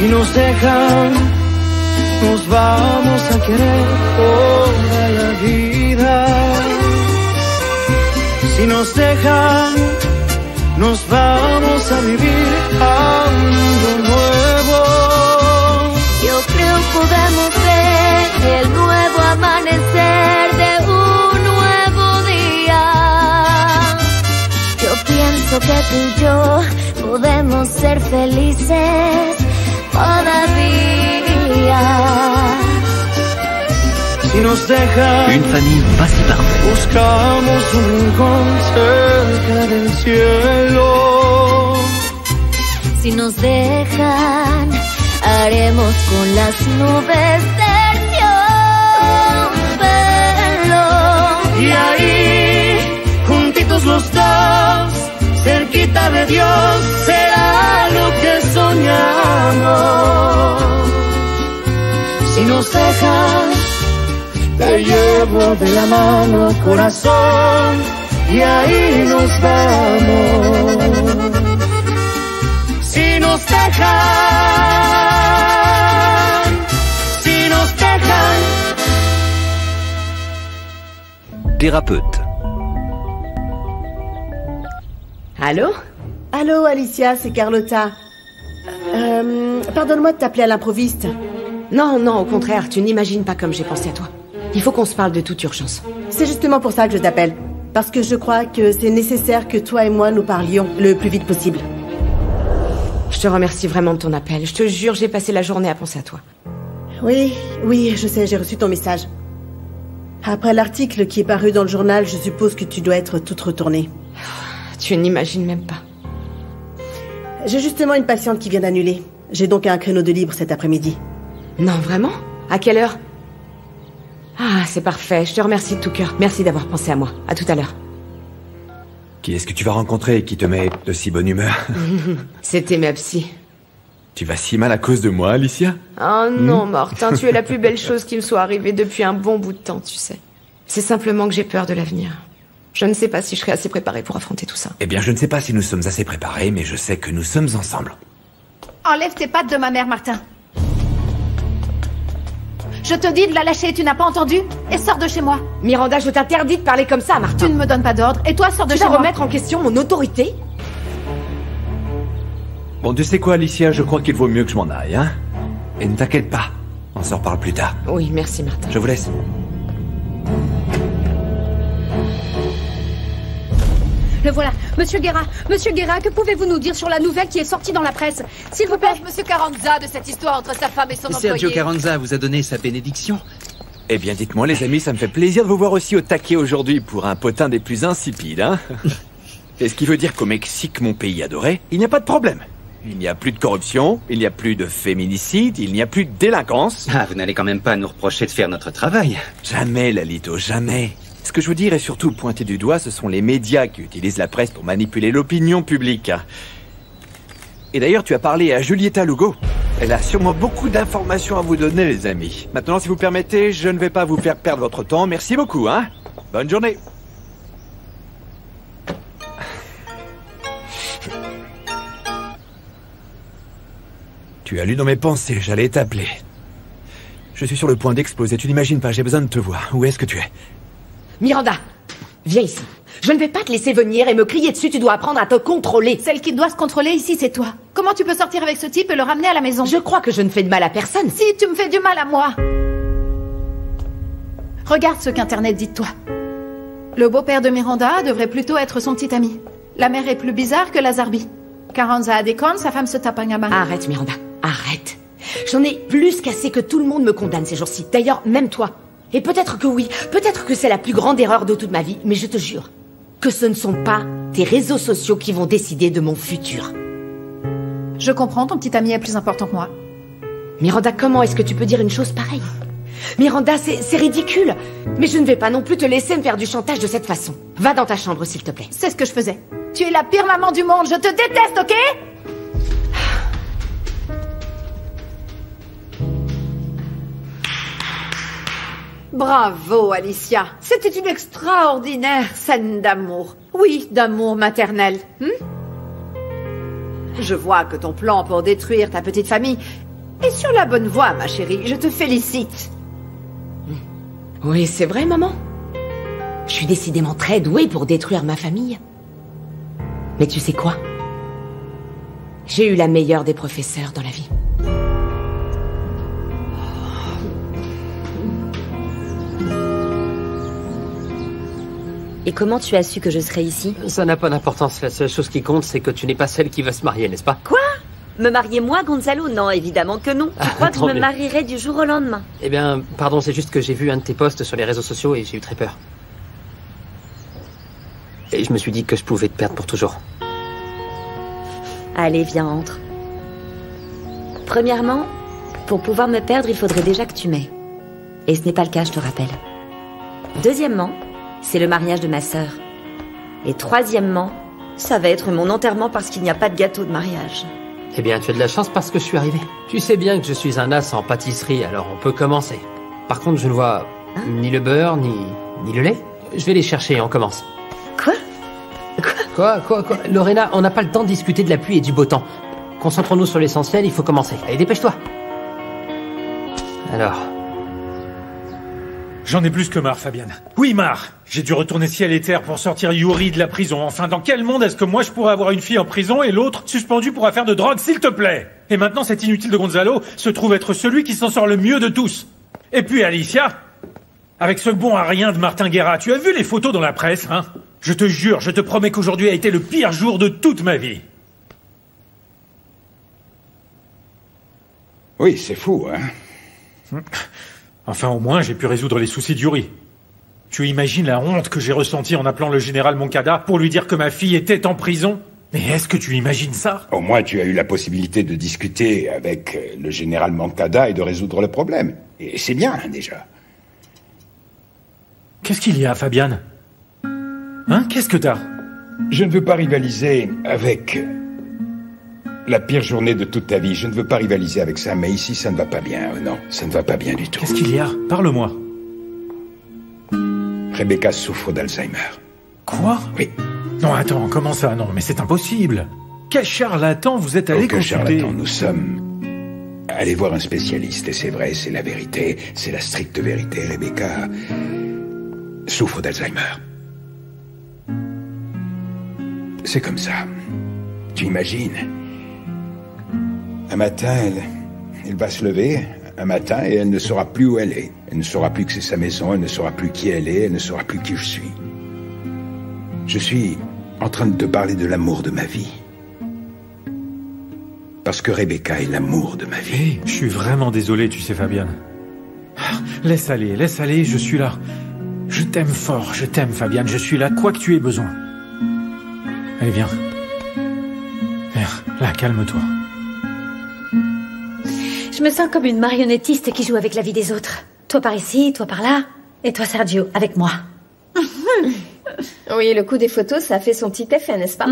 nos dejan, nos vamos a querer toda la vida. Si nos dejan, nos vamos a vivir algo nuevo. Yo creo podemos ver el nuevo amanecer de un nuevo día. Yo pienso que tú y yo podemos ser felices todavía. Si nos dejan, une famille pas si parfaite. Buscamos un rincón cerca del cielo. Si nos dejan, haremos con las nubes terciopelo. Y ahí, juntitos los dos, cerquita de Dios, será lo que soñamos. Si nos dejan, te llevo de la mano, corazón, y ahí nos vamos. Si nos dejan, si nos dejan. Thérapeute. Allô? Allô, Alicia, c'est Carlotta. Pardonne-moi de t'appeler à l'improviste. Non, non, au contraire, tu n'imagines pas comme j'ai pensé à toi. Il faut qu'on se parle de toute urgence. C'est justement pour ça que je t'appelle. Parce que je crois que c'est nécessaire que toi et moi nous parlions le plus vite possible. Je te remercie vraiment de ton appel. Je te jure, j'ai passé la journée à penser à toi. Oui, je sais, j'ai reçu ton message. Après l'article qui est paru dans le journal, je suppose que tu dois être toute retournée. Tu n'imagines même pas. J'ai justement une patiente qui vient d'annuler. J'ai donc un créneau de libre cet après-midi. Non, vraiment? À quelle heure? Ah, c'est parfait. Je te remercie de tout cœur. Merci d'avoir pensé à moi. À tout à l'heure. Qui est-ce que tu vas rencontrer et qui te met de si bonne humeur? C'était ma psy. Tu vas si mal à cause de moi, Alicia? Oh non, Martin, tu es la plus belle chose qui me soit arrivée depuis un bon bout de temps, tu sais. C'est simplement que j'ai peur de l'avenir. Je ne sais pas si je serai assez préparée pour affronter tout ça. Eh bien, je ne sais pas si nous sommes assez préparés, mais je sais que nous sommes ensemble. Enlève tes pattes de ma mère, Martin. Je te dis de la lâcher, tu n'as pas entendu? Et sors de chez moi. Miranda, je t'interdis de parler comme ça, Martin. Tu ne me donnes pas d'ordre, et toi, sors de chez moi. Tu vas remettre en question mon autorité? Bon, tu sais quoi, Alicia, je crois qu'il vaut mieux que je m'en aille, hein? Et ne t'inquiète pas, on s'en reparle plus tard. Oui, merci, Martin. Je vous laisse. Le voilà. Monsieur Guerra, que pouvez-vous nous dire sur la nouvelle qui est sortie dans la presse? S'il vous plaît. Monsieur Carranza de cette histoire entre sa femme et son employé. Sergio Carranza vous a donné sa bénédiction? Eh bien, dites-moi, les amis, ça me fait plaisir de vous voir aussi au taquet aujourd'hui pour un potin des plus insipides, hein? Et ce qui veut dire qu'au Mexique, mon pays adoré, il n'y a pas de problème. Il n'y a plus de corruption, il n'y a plus de féminicide, il n'y a plus de délinquance. Ah, vous n'allez quand même pas nous reprocher de faire notre travail. Jamais, Lalito, jamais. Ce que je veux dire et surtout pointer du doigt, ce sont les médias qui utilisent la presse pour manipuler l'opinion publique. Et d'ailleurs, tu as parlé à Julieta Lugo. Elle a sûrement beaucoup d'informations à vous donner, les amis. Maintenant, si vous permettez, je ne vais pas vous faire perdre votre temps. Merci beaucoup, hein. Bonne journée. Tu as lu dans mes pensées, j'allais t'appeler. Je suis sur le point d'exploser, tu n'imagines pas, j'ai besoin de te voir. Où est-ce que tu es? Miranda, viens ici. Je ne vais pas te laisser venir et me crier dessus, tu dois apprendre à te contrôler. Celle qui doit se contrôler ici, c'est toi. Comment tu peux sortir avec ce type et le ramener à la maison? Je crois que je ne fais de mal à personne. Si, tu me fais du mal à moi. Regarde ce qu'Internet dit de toi. Le beau-père de Miranda devrait plutôt être son petit ami. La mère est plus bizarre que Lazarbi. Carranza a des cornes, sa femme se tape un gamin. Arrête, Miranda, arrête. J'en ai plus qu'assez que tout le monde me condamne ces jours-ci. D'ailleurs, même toi. Et peut-être que oui, peut-être que c'est la plus grande erreur de toute ma vie, mais je te jure que ce ne sont pas tes réseaux sociaux qui vont décider de mon futur. Je comprends, ton petit ami est plus important que moi. Miranda, comment est-ce que tu peux dire une chose pareille? Miranda, c'est ridicule. Mais je ne vais pas non plus te laisser me faire du chantage de cette façon. Va dans ta chambre, s'il te plaît. C'est ce que je faisais. Tu es la pire maman du monde, je te déteste, ok? Bravo, Alicia. C'était une extraordinaire scène d'amour. Oui, d'amour maternel. Je vois que ton plan pour détruire ta petite famille est sur la bonne voie, ma chérie. Je te félicite. Oui, c'est vrai, maman. Je suis décidément très douée pour détruire ma famille. Mais tu sais quoi? J'ai eu la meilleure des professeurs dans la vie. Et comment tu as su que je serais ici? Ça n'a pas d'importance. La seule chose qui compte, c'est que tu n'es pas celle qui va se marier, n'est-ce pas? Quoi? Me marier moi, Gonzalo? Non, évidemment que non. Tu crois que je tant me mieux. marierai du jour au lendemain? Eh bien, pardon, c'est juste que j'ai vu un de tes posts sur les réseaux sociaux et j'ai eu très peur. Et je me suis dit que je pouvais te perdre pour toujours. Allez, viens, entre. Premièrement, pour pouvoir me perdre, il faudrait déjà que tu m'aies. Et ce n'est pas le cas, je te rappelle. Deuxièmement, c'est le mariage de ma sœur. Et troisièmement, ça va être mon enterrement parce qu'il n'y a pas de gâteau de mariage. Eh bien, tu as de la chance parce que je suis arrivé. Tu sais bien que je suis un as en pâtisserie, alors on peut commencer. Par contre, je ne vois ni le beurre, ni le lait. Je vais les chercher et on commence. Quoi? Lorena, on n'a pas le temps de discuter de la pluie et du beau temps. Concentrons-nous sur l'essentiel, il faut commencer. Allez, dépêche-toi. Alors... J'en ai plus que marre, Fabienne. Oui, marre. J'ai dû retourner ciel et terre pour sortir Yuri de la prison. Enfin, dans quel monde est-ce que moi je pourrais avoir une fille en prison et l'autre suspendue pour affaire de drogue, s'il te plaît? Et maintenant, cet inutile de Gonzalo se trouve être celui qui s'en sort le mieux de tous. Et puis Alicia, avec ce bon à rien de Martin Guerra, tu as vu les photos dans la presse, hein? Je te jure, je te promets qu'aujourd'hui a été le pire jour de toute ma vie. Oui, c'est fou, hein? Enfin, au moins, j'ai pu résoudre les soucis d'Yuri. Tu imagines la honte que j'ai ressentie en appelant le général Moncada pour lui dire que ma fille était en prison? Mais est-ce que tu imagines ça? Au moins, tu as eu la possibilité de discuter avec le général Moncada et de résoudre le problème. Et c'est bien, déjà. Qu'est-ce qu'il y a, Fabienne? Hein? Qu'est-ce que t'as? Je ne veux pas rivaliser avec la pire journée de toute ta vie. Je ne veux pas rivaliser avec ça, mais ici, ça ne va pas bien. Non, ça ne va pas bien du tout. Qu'est-ce qu'il y a? Parle-moi. Rebecca souffre d'Alzheimer. Quoi? Oui. Non, attends, comment ça? Non, mais c'est impossible. Quel charlatan vous êtes allé Aucun consulter? charlatan, nous sommes allés voir un spécialiste, et c'est vrai, c'est la vérité, c'est la stricte vérité. Rebecca souffre d'Alzheimer. C'est comme ça. Tu imagines? Un matin, elle va se lever, un matin, et elle ne saura plus où elle est. Elle ne saura plus que c'est sa maison, elle ne saura plus qui elle est, elle ne saura plus qui je suis. Je suis en train de te parler de l'amour de ma vie. Parce que Rebecca est l'amour de ma vie. Hey, je suis vraiment désolé, tu sais, Fabienne. Laisse aller, je suis là. Je t'aime fort, je t'aime, Fabienne, je suis là, quoi que tu aies besoin. Allez, viens. Viens, là, calme-toi. Je me sens comme une marionnettiste qui joue avec la vie des autres. Toi par ici, toi par là, et toi, Sergio, avec moi. Oui, le coup des photos, ça a fait son petit effet, n'est-ce pas?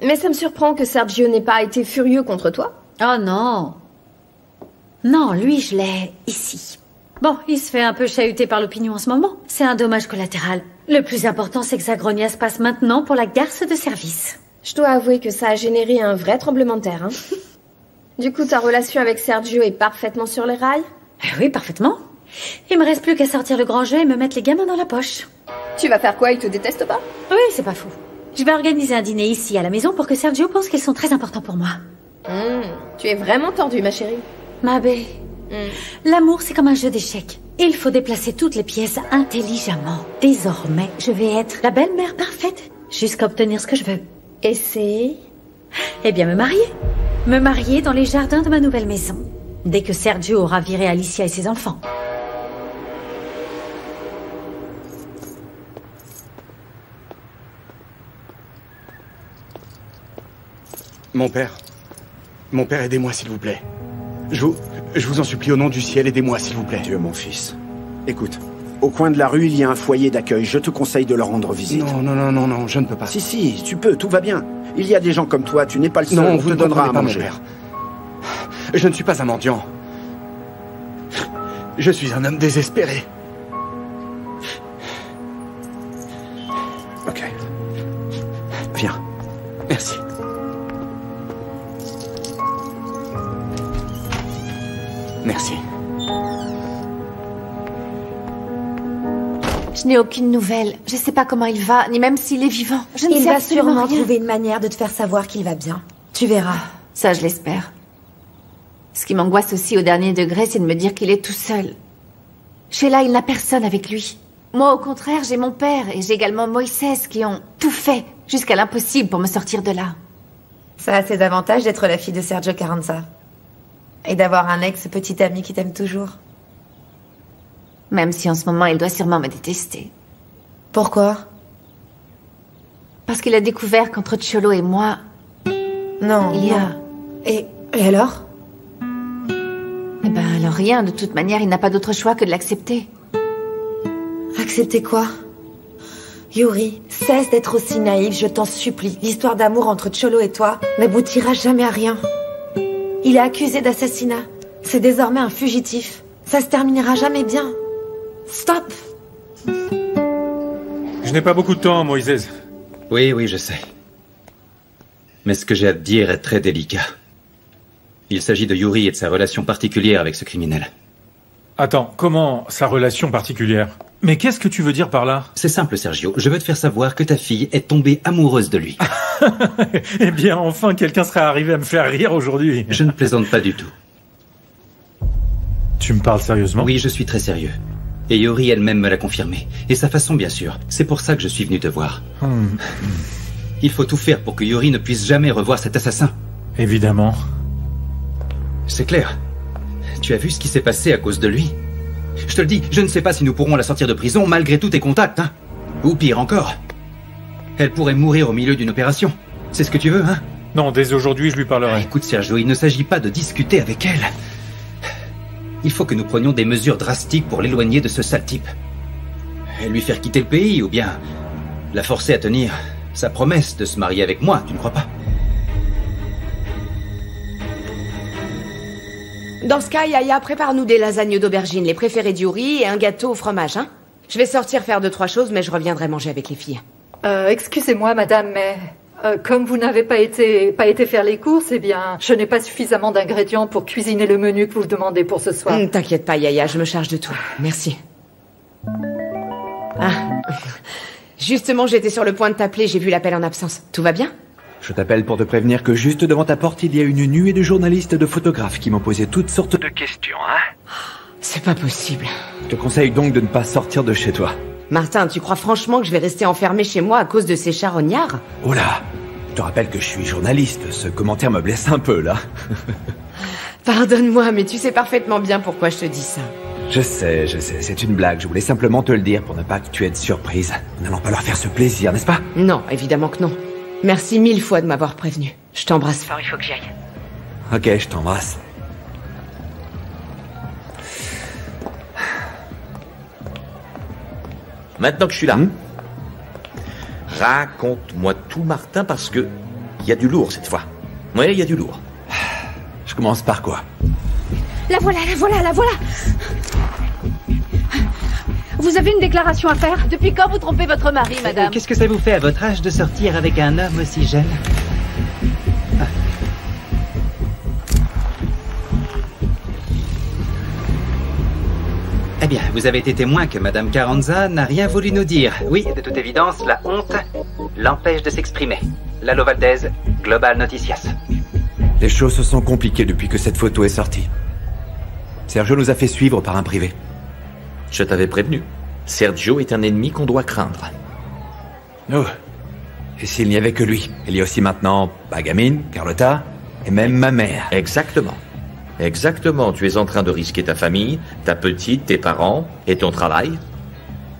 Mais ça me surprend que Sergio n'ait pas été furieux contre toi. Oh non. Non, lui, je l'ai ici. Bon, il se fait un peu chahuter par l'opinion en ce moment. C'est un dommage collatéral. Le plus important, c'est que sa grognasse se passe maintenant pour la garce de service. Je dois avouer que ça a généré un vrai tremblement de terre, hein. Du coup, ta relation avec Sergio est parfaitement sur les rails? Oui, parfaitement. Il me reste plus qu'à sortir le grand jeu et me mettre les gamins dans la poche. Tu vas faire quoi? Il te déteste pas? Oui, c'est pas fou. Je vais organiser un dîner ici à la maison pour que Sergio pense qu'ils sont très importants pour moi. Tu es vraiment tordue, ma chérie. Mabé, l'amour, c'est comme un jeu d'échecs. Il faut déplacer toutes les pièces intelligemment. Désormais, je vais être la belle-mère parfaite jusqu'à obtenir ce que je veux. Et c'est? Eh bien, me marier. Me marier dans les jardins de ma nouvelle maison. Dès que Sergio aura viré Alicia et ses enfants. Mon père, aidez-moi s'il vous plaît. Je vous en supplie au nom du ciel, aidez-moi s'il vous plaît. Dieu, mon fils. Écoute, au coin de la rue, il y a un foyer d'accueil. Je te conseille de leur rendre visite. Non, je ne peux pas. Si, tu peux, tout va bien. Il y a des gens comme toi, tu n'es pas le seul, Non, on vous te ne donnera à comprenez pas, manger. mon père. Je ne suis pas un mendiant. Je suis un homme désespéré. Ok. Viens. Merci. Je n'ai aucune nouvelle. Je sais pas comment il va, ni même s'il est vivant. Je ne sais Il va absolument sûrement rien. trouver une manière de te faire savoir qu'il va bien. Tu verras. Ça, je l'espère. Ce qui m'angoisse aussi au dernier degré, c'est de me dire qu'il est tout seul. Sheila, il n'a personne avec lui. Moi, au contraire, j'ai mon père et j'ai également Moïse qui ont tout fait, jusqu'à l'impossible pour me sortir de là. Ça a ses avantages d'être la fille de Sergio Carranza. Et d'avoir un ex-petit ami qui t'aime toujours. Même si en ce moment, il doit sûrement me détester. Pourquoi? Parce qu'il a découvert qu'entre Cholo et moi... Non, il y a... non. Et alors? Eh ben, alors rien. De toute manière, il n'a pas d'autre choix que de l'accepter. Accepter quoi? Yuri, cesse d'être aussi naïve, je t'en supplie. L'histoire d'amour entre Cholo et toi n'aboutira jamais à rien. Il est accusé d'assassinat. C'est désormais un fugitif. Ça se terminera jamais bien. Stop! Je n'ai pas beaucoup de temps, Moïse. Oui, oui, je sais. Mais ce que j'ai à te dire est très délicat. Il s'agit de Yuri et de sa relation particulière avec ce criminel. Attends, comment sa relation particulière? Mais qu'est-ce que tu veux dire par là? C'est simple, Sergio. Je veux te faire savoir que ta fille est tombée amoureuse de lui. Eh bien, enfin, quelqu'un serait arrivé à me faire rire aujourd'hui. Je ne plaisante pas du tout. Tu me parles sérieusement? Oui, je suis très sérieux. Et Yuri elle-même me l'a confirmé. Et sa façon, bien sûr. C'est pour ça que je suis venu te voir. Il faut tout faire pour que Yuri ne puisse jamais revoir cet assassin. Évidemment. C'est clair. Tu as vu ce qui s'est passé à cause de lui? Je te le dis, je ne sais pas si nous pourrons la sortir de prison malgré tous tes contacts, hein. Ou pire encore. Elle pourrait mourir au milieu d'une opération. C'est ce que tu veux, hein? Non, dès aujourd'hui, je lui parlerai. Écoute, Sergio, il ne s'agit pas de discuter avec elle. Il faut que nous prenions des mesures drastiques pour l'éloigner de ce sale type. Et lui faire quitter le pays, ou bien la forcer à tenir sa promesse de se marier avec moi, tu ne crois pas? Dans ce cas, Yaya, prépare-nous des lasagnes d'aubergine, les préférées d'Yuri et un gâteau au fromage, hein? Je vais sortir faire 2-3 choses, mais je reviendrai manger avec les filles. Excusez-moi, madame, mais comme vous n'avez pas été faire les courses, eh bien, je n'ai pas suffisamment d'ingrédients pour cuisiner le menu que vous demandez pour ce soir. T'inquiète pas, Yaya, je me charge de tout. Merci. Ah. Justement, j'étais sur le point de t'appeler, j'ai vu l'appel en absence. Tout va bien? Je t'appelle pour te prévenir que juste devant ta porte, il y a une nuée de journalistes et de photographes qui m'ont posé toutes sortes de questions, hein? C'est pas possible. Je te conseille donc de ne pas sortir de chez toi. Martin, tu crois franchement que je vais rester enfermé chez moi à cause de ces charognards? Oh là! Je te rappelle que je suis journaliste, ce commentaire me blesse un peu, là. Pardonne-moi, mais tu sais parfaitement bien pourquoi je te dis ça. Je sais, c'est une blague, je voulais simplement te le dire pour ne pas que tu aies de surprise. Nous n'allons pas leur faire ce plaisir, n'est-ce pas? Non, évidemment que non. Merci 1000 fois de m'avoir prévenu. Je t'embrasse fort, il faut que j'y aille. Ok, je t'embrasse. Maintenant que je suis là, raconte-moi tout, Martin, parce que il y a du lourd cette fois. Oui, il y a du lourd. Je commence par quoi? La voilà, la voilà, la voilà. Vous avez une déclaration à faire? Depuis quand vous trompez votre mari, madame? Qu'est-ce que ça vous fait à votre âge de sortir avec un homme aussi jeune? Eh bien, vous avez été témoin que Madame Carranza n'a rien voulu nous dire. Oui, de toute évidence, la honte l'empêche de s'exprimer. Lalo Valdez, Global Noticias. Les choses se sont compliquées depuis que cette photo est sortie. Sergio nous a fait suivre par un privé. Je t'avais prévenu. Sergio est un ennemi qu'on doit craindre. Oh. Et s'il n'y avait que lui? Il y a aussi maintenant Bagamine, Carlotta, et même ma mère. Exactement. Exactement. Tu es en train de risquer ta famille, ta petite, tes parents et ton travail.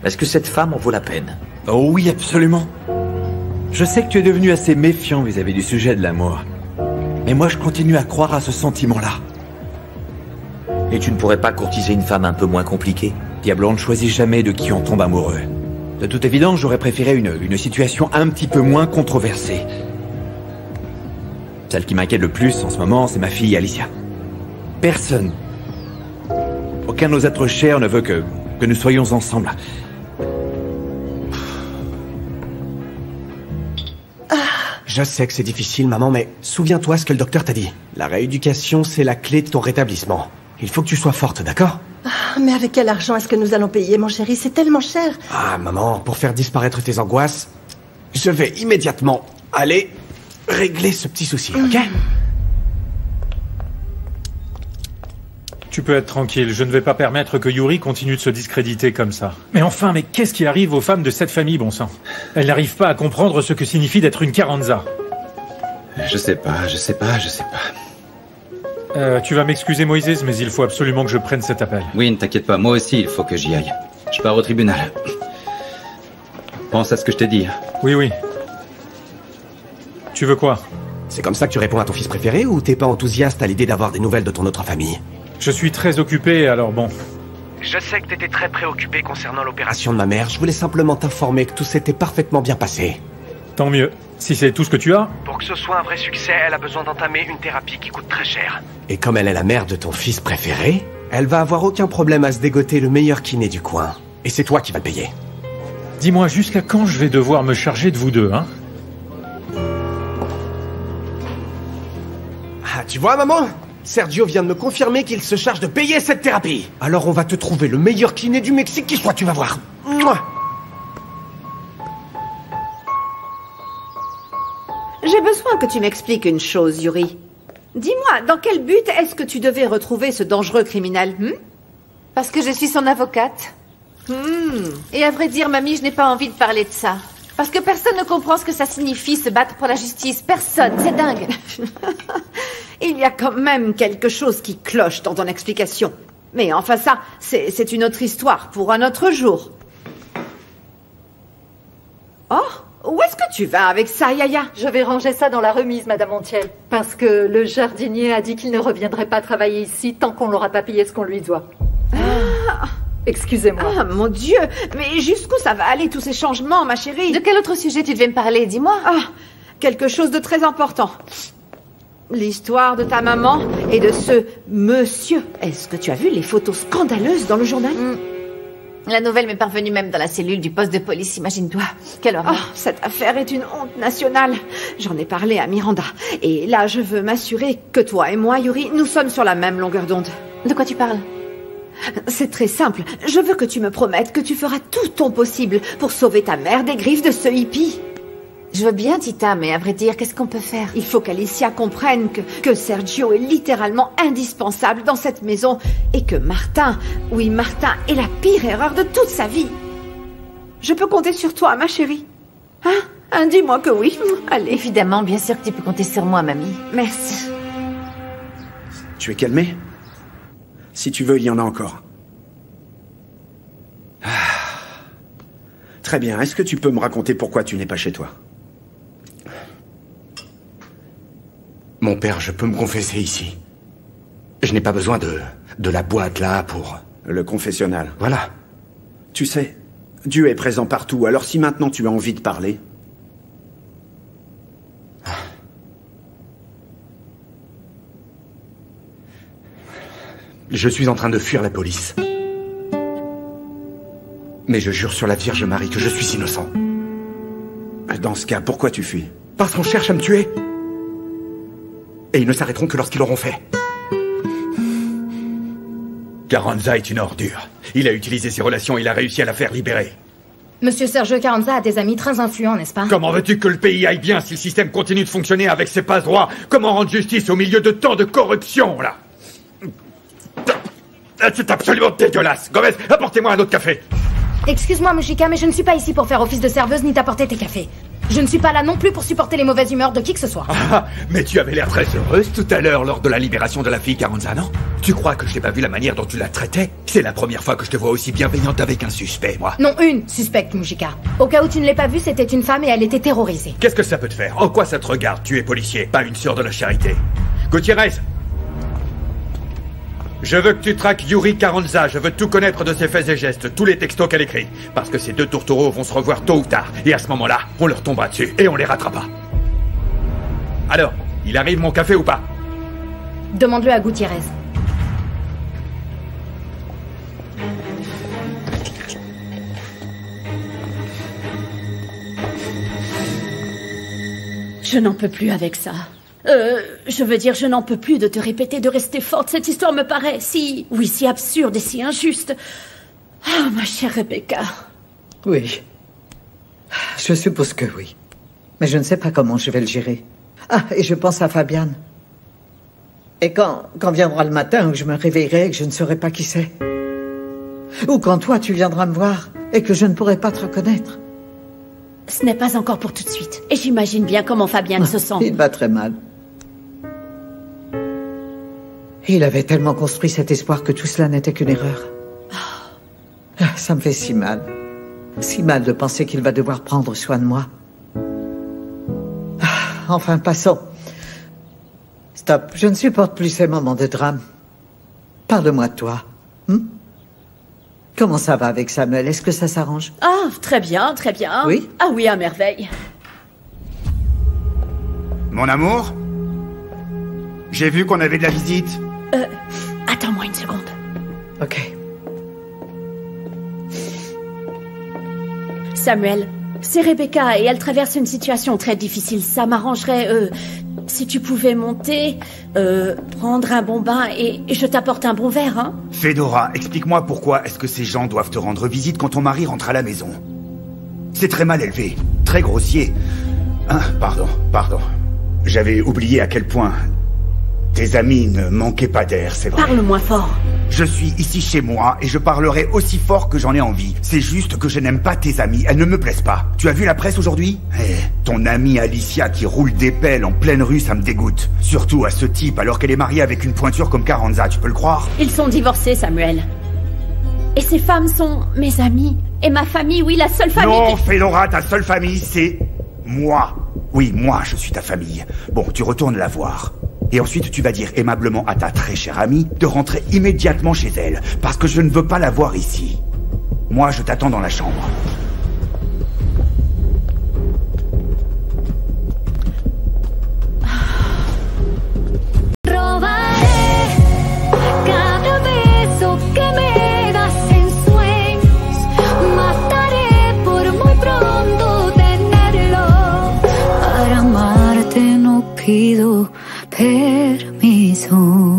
Est-ce que cette femme en vaut la peine? Oh oui, absolument. Je sais que tu es devenu assez méfiant vis-à-vis du sujet de l'amour. Mais moi, je continue à croire à ce sentiment-là. Et tu ne pourrais pas courtiser une femme un peu moins compliquée? Diablo, on ne choisit jamais de qui on tombe amoureux. De toute évidence, j'aurais préféré une situation un petit peu moins controversée. Celle qui m'inquiète le plus en ce moment, c'est ma fille Alicia. Personne, aucun de nos êtres chers ne veut que nous soyons ensemble. Je sais que c'est difficile, maman, mais souviens-toi ce que le docteur t'a dit. La rééducation, c'est la clé de ton rétablissement. Il faut que tu sois forte, d'accord? Ah, mais avec quel argent est-ce que nous allons payer, mon chéri? C'est tellement cher. Ah, maman, pour faire disparaître tes angoisses, je vais immédiatement aller régler ce petit souci, ok? Tu peux être tranquille, je ne vais pas permettre que Yuri continue de se discréditer comme ça. Mais enfin, mais qu'est-ce qui arrive aux femmes de cette famille, bon sang? Elles n'arrivent pas à comprendre ce que signifie d'être une Carranza. Je sais pas. Tu vas m'excuser, Moïse, mais il faut absolument que je prenne cet appel. Oui, ne t'inquiète pas, moi aussi, il faut que j'y aille. Je pars au tribunal. Pense à ce que je t'ai dit. Oui. Tu veux quoi? C'est comme ça que tu réponds à ton fils préféré ou t'es pas enthousiaste à l'idée d'avoir des nouvelles de ton autre famille? Je suis très occupé, alors bon. Je sais que t'étais très préoccupé concernant l'opération de ma mère. Je voulais simplement t'informer que tout s'était parfaitement bien passé. Tant mieux. Si c'est tout ce que tu as. Pour que ce soit un vrai succès, elle a besoin d'entamer une thérapie qui coûte très cher. Et comme elle est la mère de ton fils préféré, elle va avoir aucun problème à se dégoter le meilleur kiné du coin. Et c'est toi qui vas le payer. Dis-moi, jusqu'à quand je vais devoir me charger de vous deux, hein? Ah, tu vois, maman? Sergio vient de me confirmer qu'il se charge de payer cette thérapie. Alors on va te trouver le meilleur kiné du Mexique qui soit, tu vas voir. Mouah. J'ai besoin que tu m'expliques une chose, Yuri. Dis-moi, dans quel but est-ce que tu devais retrouver ce dangereux criminel, Parce que je suis son avocate. Et à vrai dire, mamie, je n'ai pas envie de parler de ça. Parce que personne ne comprend ce que ça signifie, se battre pour la justice. Personne, c'est dingue. Il y a quand même quelque chose qui cloche dans ton explication. Mais enfin ça, c'est une autre histoire pour un autre jour. Oh, où est-ce que tu vas avec ça, Yaya? Je vais ranger ça dans la remise, Madame Montiel. Parce que le jardinier a dit qu'il ne reviendrait pas travailler ici tant qu'on n'aura pas payé ce qu'on lui doit. Excusez-moi. Ah, mon Dieu. Mais jusqu'où ça va aller, tous ces changements, ma chérie? De quel autre sujet tu devais me parler, dis-moi? Quelque chose de très important. L'histoire de ta maman et de ce monsieur. Est-ce que tu as vu les photos scandaleuses dans le journal? La nouvelle m'est parvenue même dans la cellule du poste de police, imagine-toi. Quelle horreur. Cette affaire est une honte nationale. J'en ai parlé à Miranda. Et là, je veux m'assurer que toi et moi, Yuri, nous sommes sur la même longueur d'onde. De quoi tu parles? C'est très simple. Je veux que tu me promettes que tu feras tout ton possible pour sauver ta mère des griffes de ce hippie. Je veux bien, Tita, mais à vrai dire, qu'est-ce qu'on peut faire? Il faut qu'Alicia comprenne que Sergio est littéralement indispensable dans cette maison et que Martin, oui, Martin est la pire erreur de toute sa vie. Je peux compter sur toi, ma chérie? Hein? Dis-moi que oui. Allez. Évidemment, bien sûr que tu peux compter sur moi, mamie. Merci. Tu es calmée? Si tu veux, il y en a encore. Très bien. Est-ce que tu peux me raconter pourquoi tu n'es pas chez toi? Mon père, je peux me confesser ici. Je n'ai pas besoin de la boîte là pour... Le confessionnal. Voilà. Tu sais, Dieu est présent partout, alors si maintenant tu as envie de parler... Je suis en train de fuir la police. Mais je jure sur la Vierge Marie que je suis innocent. Dans ce cas, pourquoi tu fuis? Parce qu'on cherche à me tuer. Et ils ne s'arrêteront que lorsqu'ils l'auront fait. Carranza est une ordure. Il a utilisé ses relations et il a réussi à la faire libérer. Monsieur Sergio Carranza a des amis très influents, n'est-ce pas? Comment veux-tu que le pays aille bien si le système continue de fonctionner avec ses passe-droits? Comment rendre justice au milieu de tant de corruption, là? C'est absolument dégueulasse. Gomez, apportez-moi un autre café. Excuse-moi, Mujica, mais je ne suis pas ici pour faire office de serveuse ni t'apporter tes cafés. Je ne suis pas là non plus pour supporter les mauvaises humeurs de qui que ce soit. Mais tu avais l'air très heureuse tout à l'heure lors de la libération de la fille Carranza, non? Tu crois que je n'ai pas vu la manière dont tu la traitais? C'est la première fois que je te vois aussi bienveillante avec un suspect, moi. Non, une suspecte, Mujica. Au cas où tu ne l'aies pas vue, c'était une femme et elle était terrorisée. Qu'est-ce que ça peut te faire? En quoi ça te regarde? Tu es policier, pas une sœur de la charité. Gutiérrez! Je veux que tu traques Yuri Carranza, je veux tout connaître de ses faits et gestes, tous les textos qu'elle écrit. Parce que ces deux tourtereaux vont se revoir tôt ou tard, et à ce moment-là, on leur tombera dessus, et on les rattrapera. Alors, il arrive mon café ou pas? Demande-le à Gutiérrez. Je n'en peux plus avec ça. Je veux dire, je n'en peux plus de te répéter de rester forte. Cette histoire me paraît si absurde et si injuste. Ah, ma chère Rebecca. Oui. Je suppose que oui. Mais je ne sais pas comment je vais le gérer. Ah, et je pense à Fabian. Et quand viendra le matin où je me réveillerai et que je ne saurai pas qui c'est. Ou quand toi, tu viendras me voir et que je ne pourrai pas te reconnaître. Ce n'est pas encore pour tout de suite. Et j'imagine bien comment Fabian se sent. Il va très mal. Il avait tellement construit cet espoir que tout cela n'était qu'une erreur. Ça me fait si mal. Si mal de penser qu'il va devoir prendre soin de moi. Enfin, passons. Stop, je ne supporte plus ces moments de drame. Parle-moi de toi. Comment ça va avec Samuel? Est-ce que ça s'arrange? Ah, très bien, très bien. Oui? Ah oui, à merveille. Mon amour? J'ai vu qu'on avait de la visite. Attends-moi une seconde. Ok. Samuel, c'est Rebecca et elle traverse une situation très difficile. Ça m'arrangerait, si tu pouvais monter, prendre un bon bain et je t'apporte un bon verre, hein? Fedora, explique-moi pourquoi est-ce que ces gens doivent te rendre visite quand ton mari rentre à la maison? C'est très mal élevé, très grossier. Hein, pardon. J'avais oublié à quel point tes amis ne manquaient pas d'air, c'est vrai. Parle moins fort. Je suis ici chez moi et je parlerai aussi fort que j'en ai envie. C'est juste que je n'aime pas tes amis, elles ne me plaisent pas. Tu as vu la presse aujourd'hui? Ton amie Alicia qui roule des pelles en pleine rue, ça me dégoûte. Surtout à ce type alors qu'elle est mariée avec une pointure comme Carranza, tu peux le croire? Ils sont divorcés, Samuel. Et ces femmes sont mes amies. Et ma famille, oui, la seule famille... Non, Fedora, ta seule famille, c'est moi. Oui, moi, je suis ta famille. Bon, tu retournes la voir. Et ensuite, tu vas dire aimablement à ta très chère amie de rentrer immédiatement chez elle, parce que je ne veux pas la voir ici. Moi, je t'attends dans la chambre. Pido permiso.